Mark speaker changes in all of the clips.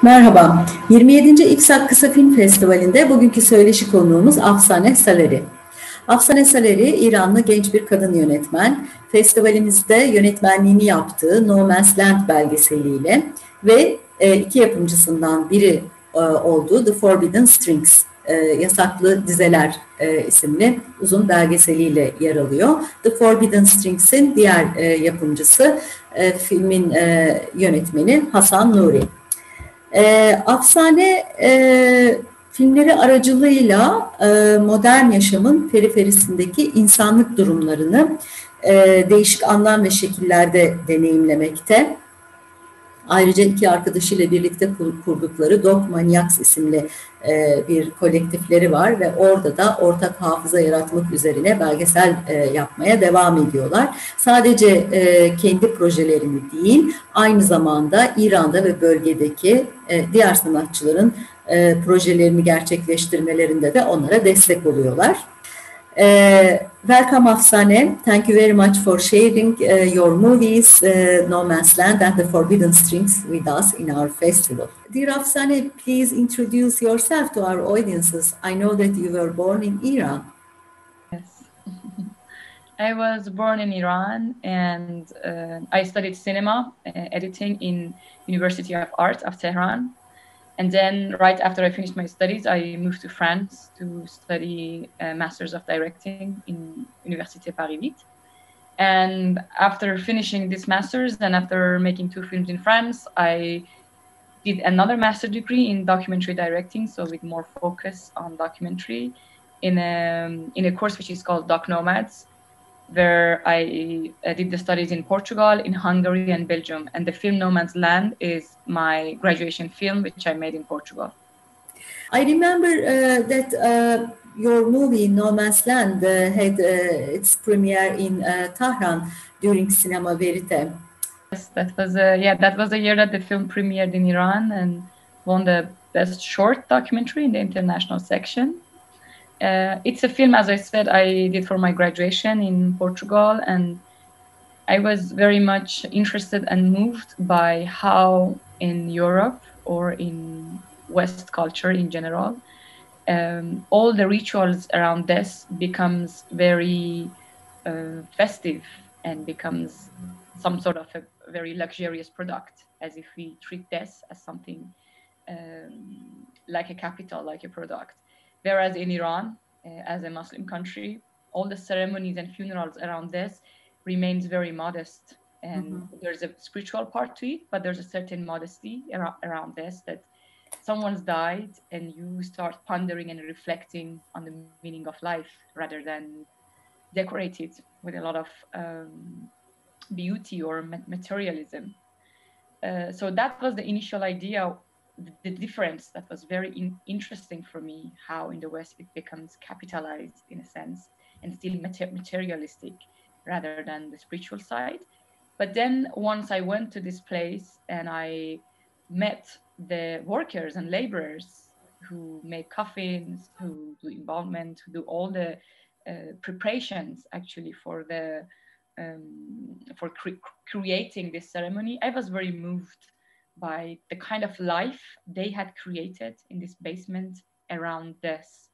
Speaker 1: Merhaba, 27. İFSAK Kısa Film Festivali'nde bugünkü söyleşi konuğumuz Afsaneh Salari. Afsaneh Salari, İranlı genç bir kadın yönetmen. Festivalimizde yönetmenliğini yaptığı No Man's Land belgeseliyle ve iki yapımcısından biri olduğu The Forbidden Strings, Yasaklı Dizeler isimli uzun belgeseliyle yer alıyor. The Forbidden Strings'in diğer yapımcısı, filmin yönetmeni Hasan Nuri. Afsane filmleri aracılığıyla modern yaşamın periferisindeki insanlık durumlarını değişik anlam ve şekillerde deneyimlemekte. Ayrıca iki arkadaşıyla birlikte kurdukları Dog Maniacs isimli bir kolektifleri var ve orada da ortak hafıza yaratmak üzerine belgesel yapmaya devam ediyorlar. Sadece kendi projelerini değil, aynı zamanda İran'da ve bölgedeki diğer sanatçıların projelerini gerçekleştirmelerinde de onlara destek oluyorlar. Welcome Afsaneh. Thank you very much for sharing your movies, No Man's Land and The Forbidden Strings with us in our festival. Dear Afsaneh, please introduce yourself to our audiences. I know that you were born in Iran.
Speaker 2: Yes. I was born in Iran and I studied cinema editing in University of Art of Tehran. And then right after I finished my studies, I moved to France to study a Masters of Directing in Université Paris 8. And after finishing this Masters and after making 2 films in France, I did another master degree in documentary directing, so with more focus on documentary in a course which is called Doc Nomads, where I did the studies in Portugal, in Hungary, and Belgium. And the film No Man's Land is my graduation film, which I made in Portugal.
Speaker 1: I remember that your movie No Man's Land had its premiere in Tehran during Cinema Verite.
Speaker 2: Yes, that was the year that the film premiered in Iran and won the best short documentary in the international section. It's a film, as I said, I did for my graduation in Portugal, and I was very much interested and moved by how in Europe or in West culture in general, all the rituals around death becomes very festive and becomes some sort of a very luxurious product, as if we treat death as something like a capital, like a product. Whereas in Iran, as a Muslim country, all the ceremonies and funerals around this remains very modest. And there's a spiritual part to it, but there's a certain modesty around this, that someone's died and you start pondering and reflecting on the meaning of life rather than decorate it with a lot of beauty or materialism. So that was the initial idea. The difference that was very interesting for me, how in the West it becomes capitalized in a sense and still materialistic rather than the spiritual side. But then once I went to this place and I met the workers and laborers who make coffins, who do embalmment, who do all the preparations actually for the creating this ceremony, I was very moved by the kind of life they had created in this basement around this.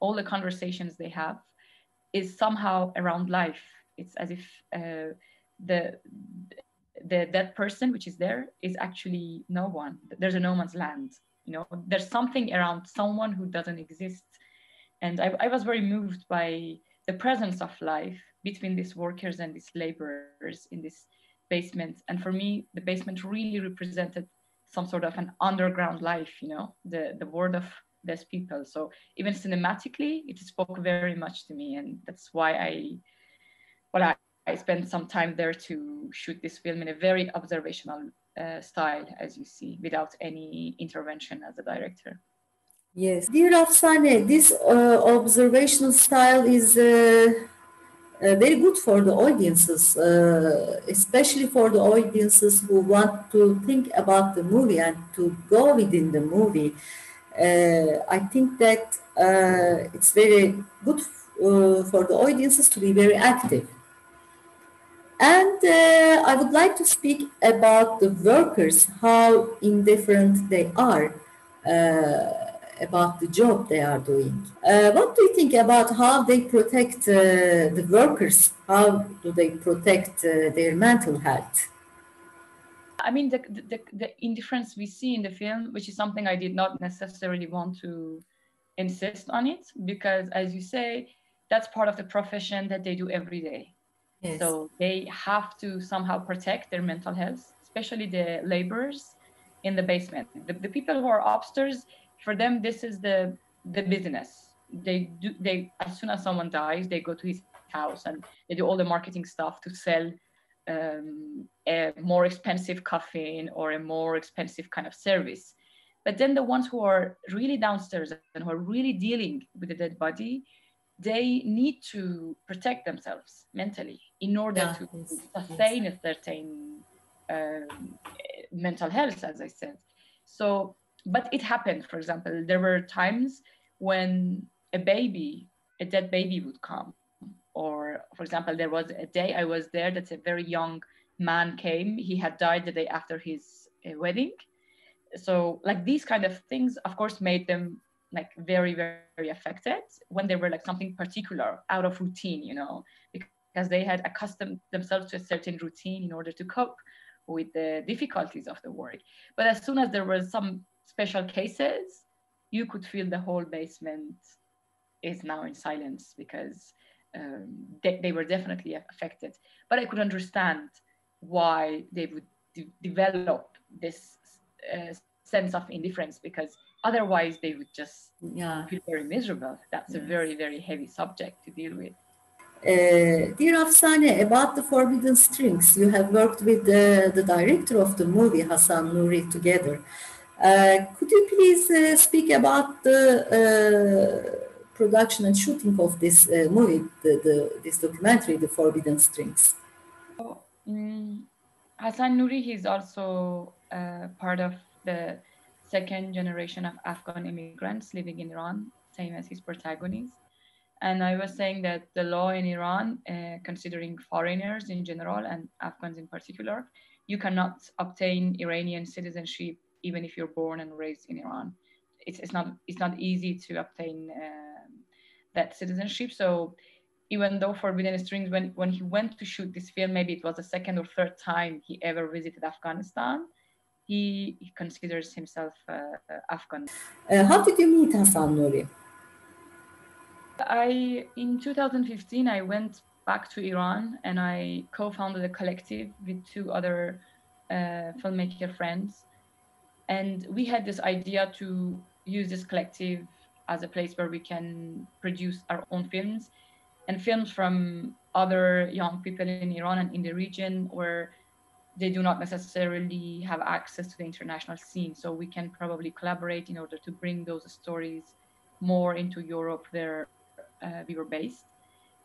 Speaker 2: All the conversations they have is somehow around life. It's as if that person which is there is actually no one. There's a no man's land. You know, there's something around someone who doesn't exist. And I was very moved by the presence of life between these workers and these laborers in this basement. And for me, the basement really represented some sort of an underground life, you know, the world of these people. So even cinematically, it spoke very much to me. And that's why I spent some time there to shoot this film in a very observational style, as you see, without any intervention as a director.
Speaker 1: Yes. Dear Afsaneh, this observational style is very good for the audiences, especially for the audiences who want to think about the movie and to go within the movie. I think that it's very good for the audiences to be very active. And I would like to speak about the workers, how indifferent they are about the job they are doing. What do you think about how they protect the workers? How do they protect their mental health?
Speaker 2: I mean, the indifference we see in the film, which is something I did not necessarily want to insist on it, because as you say, that's part of the profession that they do every day. Yes. So they have to somehow protect their mental health, especially the laborers in the basement. The people who are upstairs, for them, this is the business. They as soon as someone dies, they go to his house and they do all the marketing stuff to sell a more expensive coffin or a more expensive kind of service. But then the ones who are really downstairs and who are really dealing with the dead body, they need to protect themselves mentally in order to sustain a certain mental health, as I said. So, but it happened, for example, there were times when a dead baby would come. Or, for example, there was a day I was there that a very young man came. He had died the day after his wedding. So, like, these kind of things, of course, made them like very, very affected when they were like something particular out of routine, you know, because they had accustomed themselves to a certain routine in order to cope with the difficulties of the work. But as soon as there were some special cases, you could feel the whole basement is now in silence because they were definitely affected. But I could understand why they would develop this sense of indifference, because otherwise they would just feel very miserable. That's a very, very heavy subject to deal with.
Speaker 1: Dear Afsaneh, about the Forbidden Strings, you have worked with the director of the movie, Hasan Nuri, together. Could you please speak about the production and shooting of this movie, this documentary, The Forbidden Strings?
Speaker 2: Hasan Nuri, he's also part of the second generation of Afghan immigrants living in Iran, same as his protagonist. And I was saying that the law in Iran, considering foreigners in general and Afghans in particular, you cannot obtain Iranian citizenship even if you're born and raised in Iran. It's not easy to obtain that citizenship. So even though Forbidden Strings, when he went to shoot this film, maybe it was the second or third time he ever visited Afghanistan, he considers himself Afghan.
Speaker 1: How did you meet Hasan Nuri?
Speaker 2: In 2015, I went back to Iran and I co-founded a collective with two other filmmaker friends. And we had this idea to use this collective as a place where we can produce our own films and films from other young people in Iran and in the region where they do not necessarily have access to the international scene. So we can probably collaborate in order to bring those stories more into Europe where we were based.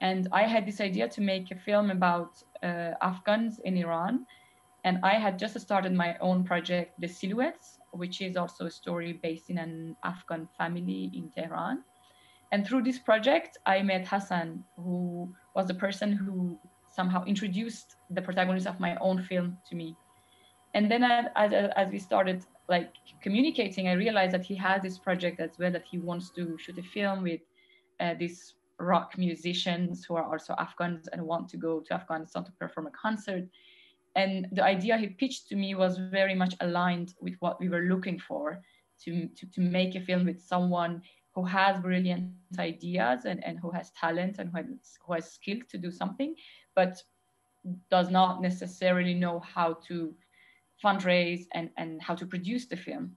Speaker 2: And I had this idea to make a film about Afghans in Iran. And I had just started my own project, The Silhouettes, which is also a story based in an Afghan family in Tehran. And through this project, I met Hasan, who was the person who somehow introduced the protagonist of my own film to me. And then as we started like communicating, I realized that he has this project as well, that he wants to shoot a film with these rock musicians who are also Afghans and want to go to Afghanistan to perform a concert. And the idea he pitched to me was very much aligned with what we were looking for, to make a film with someone who has brilliant ideas and who has talent and who has skill to do something, but does not necessarily know how to fundraise and how to produce the film.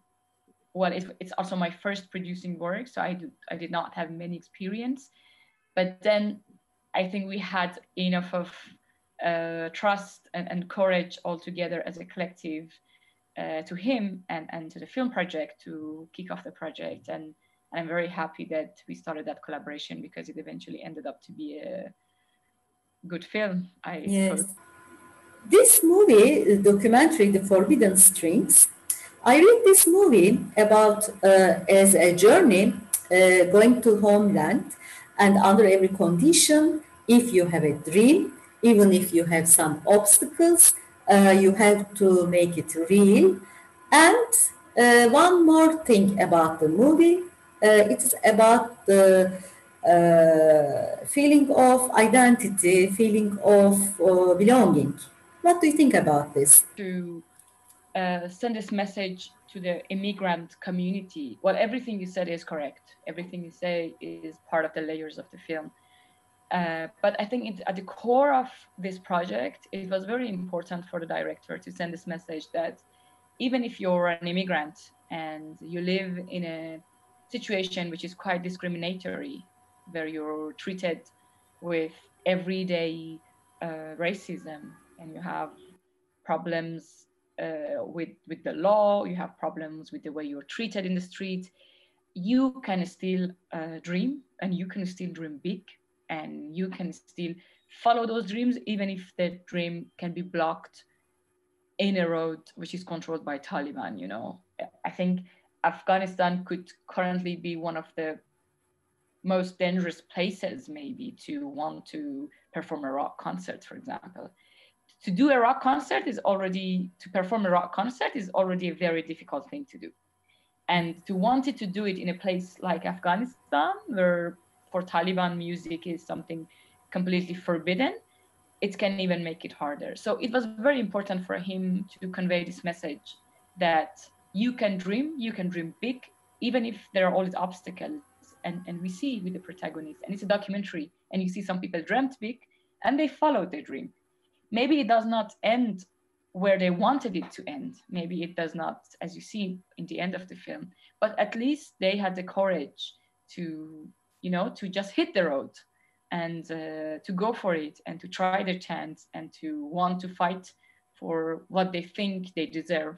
Speaker 2: Well, it's also my first producing work, so I did not have many experience. But then I think we had enough of trust and courage all together as a collective to him and to the film project to kick off the project. And I'm very happy that we started that collaboration because it eventually ended up to be a good film.
Speaker 1: Yes. This movie, the documentary, The Forbidden Strings, I read this movie about as a journey going to homeland, and under every condition, if you have a dream, even if you have some obstacles, you have to make it real. And one more thing about the movie, it is about the feeling of identity, feeling of belonging. What do you think about this?
Speaker 2: To send this message to the immigrant community. Well, everything you said is correct. Everything you say is part of the layers of the film. But I think at the core of this project, it was very important for the director to send this message that even if you're an immigrant and you live in a situation which is quite discriminatory, where you're treated with everyday racism, and you have problems with the law, you have problems with the way you're treated in the street, you can still dream, and you can still dream big, and you can still follow those dreams, even if the dream can be blocked in a road which is controlled by Taliban. You know, I think Afghanistan could currently be one of the most dangerous places maybe to want to perform a rock concert, for example. To do a rock concert is already, to perform a rock concert is already a very difficult thing to do. And to want it to do it in a place like Afghanistan, where for Taliban music is something completely forbidden, it can even make it harder. So it was very important for him to convey this message that you can dream big, even if there are all these obstacles. And we see with the protagonist, and it's a documentary, and you see some people dreamt big and they followed their dream. Maybe it does not end where they wanted it to end. Maybe it does not, as you see in the end of the film, but at least they had the courage to, you know, to just hit the road and to go for it and to try their chance and to want to fight for what they think they deserve.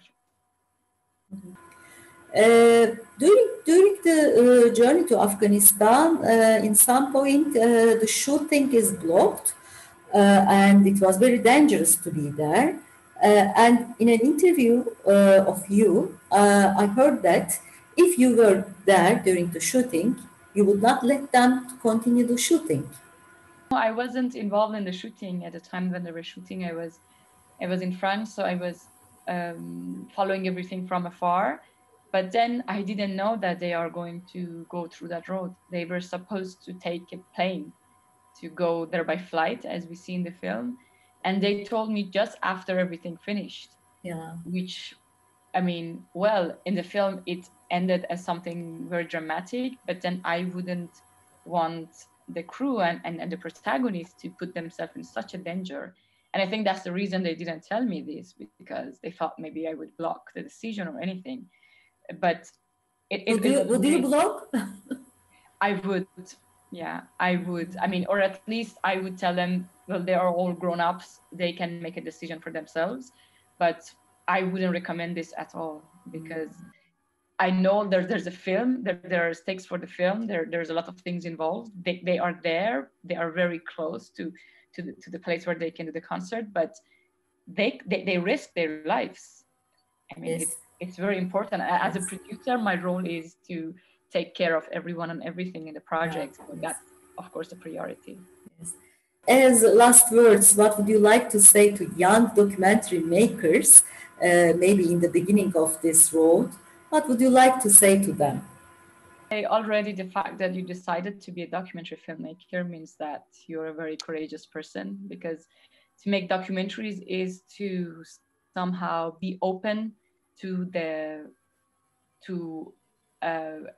Speaker 1: During the journey to Afghanistan, in some point, the shooting is blocked, and it was very dangerous to be there. And in an interview of you, I heard that if you were there during the shooting, you would not let them continue the shooting.
Speaker 2: I wasn't involved in the shooting at the time when they were shooting. I was in France, so I was following everything from afar. But then I didn't know that they are going to go through that road. They were supposed to take a plane to go there by flight, as we see in the film. And they told me just after everything finished.
Speaker 1: Yeah.
Speaker 2: Which, I mean, well, in the film, it ended as something very dramatic, but then I wouldn't want the crew and the protagonist to put themselves in such a danger. And I think that's the reason they didn't tell me this, because they thought maybe I would block the decision or anything. But
Speaker 1: would you block?
Speaker 2: I would, yeah, I would. I mean, or at least I would tell them, well, they are all grown-ups, they can make a decision for themselves. But I wouldn't recommend this at all, because I know there's a film, there are stakes for the film, there's a lot of things involved. They are there, they are very close to the place where they can do the concert, but they risk their lives. I mean, yes. It's very important. As a producer, my role is to take care of everyone and everything in the project. So that's, of course, a priority.
Speaker 1: Yes. As last words, what would you like to say to young documentary makers, maybe in the beginning of this road? What would you like to say to them?
Speaker 2: Already the fact that you decided to be a documentary filmmaker means that you're a very courageous person, because to make documentaries is to somehow be open to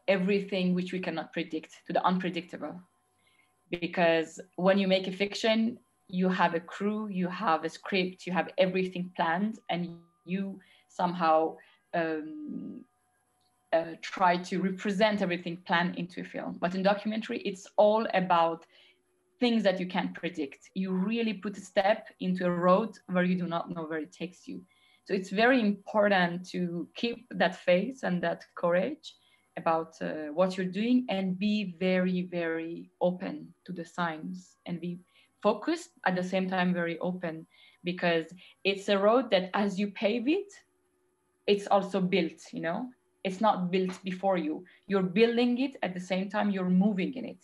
Speaker 2: everything which we cannot predict, to the unpredictable. Because when you make a fiction, you have a crew, you have a script, you have everything planned, and you somehow try to represent everything planned into a film. But in documentary, it's all about things that you can't predict. You really put a step into a road where you do not know where it takes you. So it's very important to keep that faith and that courage about what you're doing, and be very, very open to the signs, and be focused at the same time, very open, because it's a road that as you pave it, it's also built, you know? It's not built before you. You're building it at the same time you're moving in it.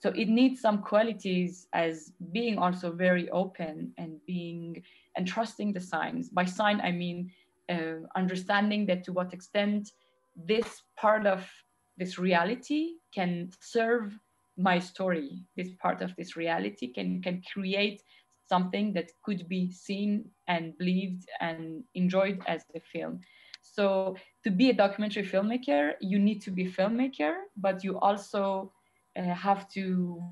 Speaker 2: So it needs some qualities as being also very open and trusting the signs. By sign, I mean understanding that to what extent this part of this reality can serve my story. This part of this reality can create something that could be seen and believed and enjoyed as a film. So to be a documentary filmmaker, you need to be a filmmaker, but you also have to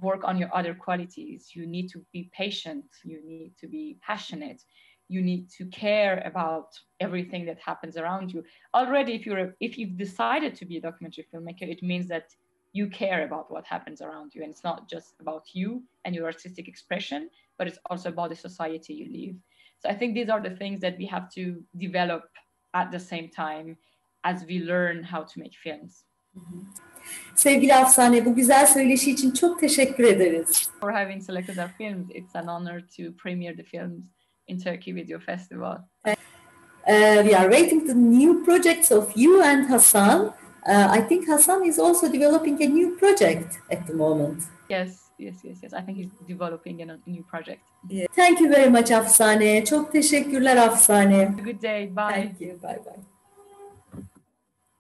Speaker 2: work on your other qualities. You need to be patient. You need to be passionate. You need to care about everything that happens around you. Already, if you've decided to be a documentary filmmaker, it means that you care about what happens around you, and it's not just about you and your artistic expression, but it's also about the society you live. So I think these are the things that we have to develop at the same time as we learn how to make films.
Speaker 1: Sevgili Afsaneh, bu güzel söyleşi için çok teşekkür ederiz.
Speaker 2: For having selected our films, it's an honor to premiere the films in Turkey with your festival.
Speaker 1: We are waiting the new projects of you and Hasan. I think Hasan is also developing a new project at the moment.
Speaker 2: Yes. I think he's developing a new project.
Speaker 1: Yeah. Thank you very much, Afsaneh. Çok teşekkürler Afsaneh.
Speaker 2: Have a good day. Bye.
Speaker 1: Thank you. Bye bye.